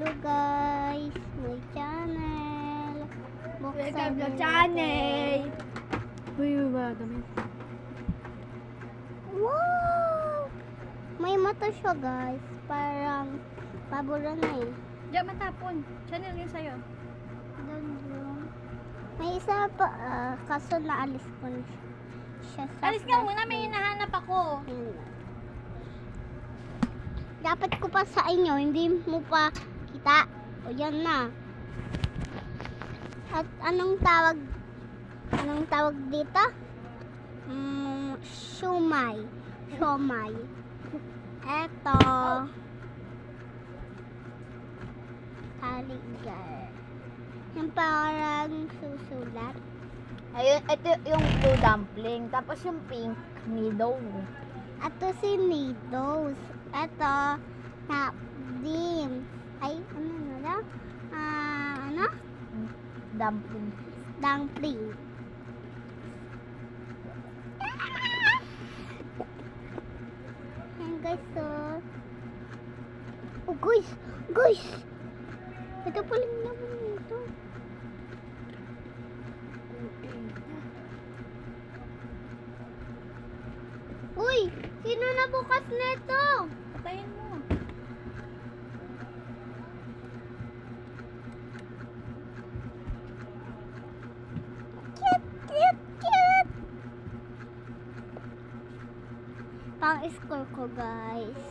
Hello guys, my channel. Welcome to channel. Uy, ba dami. Wow! May mata siya guys. Parang pabura na eh. Diyan matapon. Channel yun sa'yo. Doon. May isa pa, kaso naalis ko na siya sa Alis nga muna, may hinahanap ako. Ayun na. Dapat ko pa sa inyo, hindi mo pa kita. O yan na. At anong tawag dito? Shumai. Shumai. Eto. Taligar. Yung parang susulat. Ayun, ito yung blue dumpling. Tapos yung pink, nido. Ato si Nidos. Eto, napdim. Ay, ano na lang? Ano? Dumpling. Dumpling. Ayan guys, so. Oh guys! Guys! Ito pala yung naman ito. Uy! Sino nabukas nito? Patayin mo. Cute! Cute! Cute! Pang-score ko guys.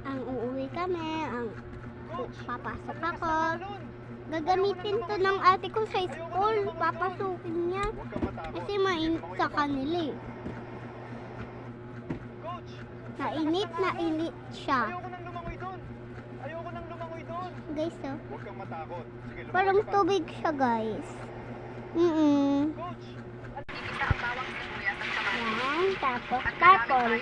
Ang uuwi kami, ang papasok ako. Gagamitin to ng ate ko sa school. Papasukin niya. Kasi mainit sa kanila eh. Nainit siya. Ayoko nang lumangoy doon. Guys, oh. Huwag kang matakot. Sige, Parang lumangoy ka. tubig siya, guys. Coach, Yan, tapos tapon.